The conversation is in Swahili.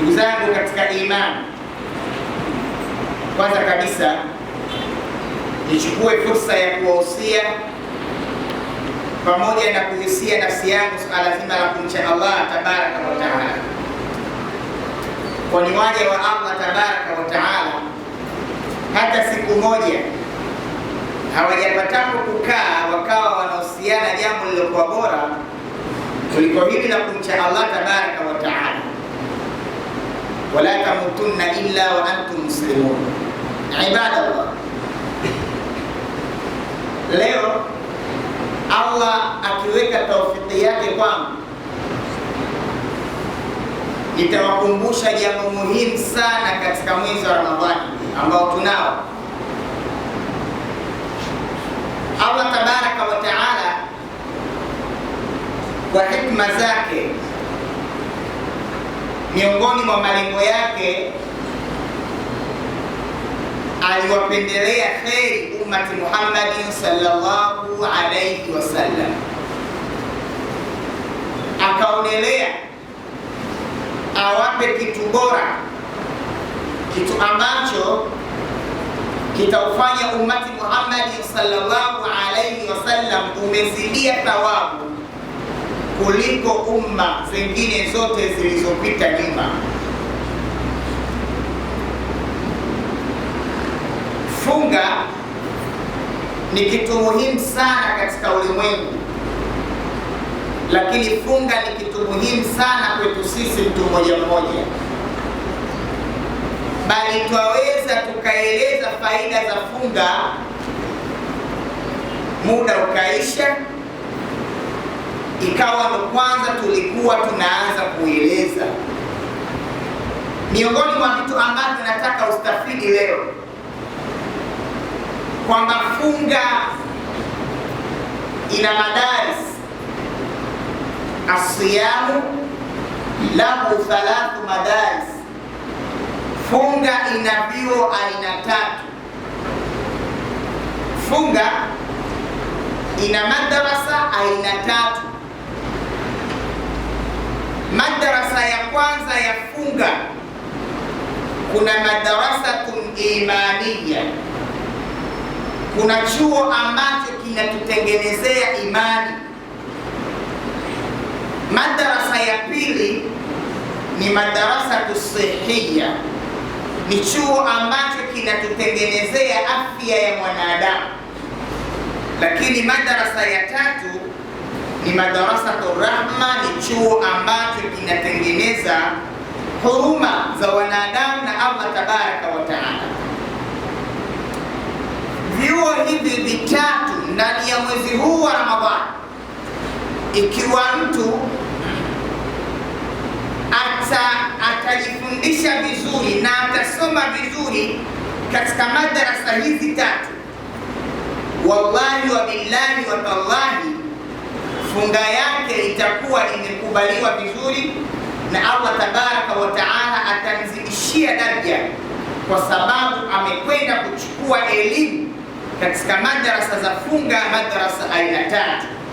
Ndugu zangu katika imani, kwanza kabisa nichukue fursa ya kuwahusia pamoja na kuhusia nafsi yangu suala zima la kumcha Allah tabaraka wa taala, kwani waja wa Allah tabaraka wa taala hata siku moja hawajapatapo kukaa wakawa wanahusiana jambo lilokuwa bora kuliko hili la kumcha Allah tabaraka wa taala. Wala tamutunna illa wa antum muslimun. Ibadallah, leo Allah akiweka taufiki yake kwangu, nitawakumbusha jambo muhimu sana katika mwezi wa Ramadhani ambao tunao. Allah tabaraka wa taala kwa hikma zake, miongoni mwa malengo yake aliwapendelea kheri ummati Muhammadin sallallahu alayhi wasallam, akaonelea awape kitu bora, kitu ambacho kitaufanya ummati Muhammadin sallallahu alayhi wasallam umezidia thawabu kuliko umma zingine zote zilizopita nyuma. Funga ni kitu muhimu sana katika ulimwengu, lakini funga ni kitu muhimu sana kwetu sisi mtu mmoja mmoja, bali twaweza tukaeleza faida za funga, muda ukaisha, ikawa ndo kwanza tulikuwa tunaanza kueleza. Miongoni mwa vitu ambavyo nataka ustafidi leo, kwamba funga ina madaris. Asiyamu lahu 3 madaris. Funga ina vyuo aina 3. Funga ina madrasa aina 3. Madrasa ya kwanza ya funga, kuna madrasatun imaniya, kuna chuo ambacho kinatutengenezea imani. Madrasa ya pili ni madrasatu sihhiya, ni chuo ambacho kinatutengenezea afya ya mwanadamu. Lakini madrasa ya tatu ni madrasatu rahma, ni chuo ambacho kinatengeneza huruma za wanadamu na Allah tabaraka wa taala. Vyuo hivi vitatu ndani ya mwezi huu wa Ramadhani, ikiwa mtu atajifundisha vizuri na atasoma vizuri katika madrasa hizi tatu, wallahi wa billahi wa tallahi, funga yake itakuwa imekubaliwa vizuri na Allah tabaraka wa taala atamzidishia daraja, kwa sababu amekwenda kuchukua elimu katika madrasa za funga, madrasa aina 3.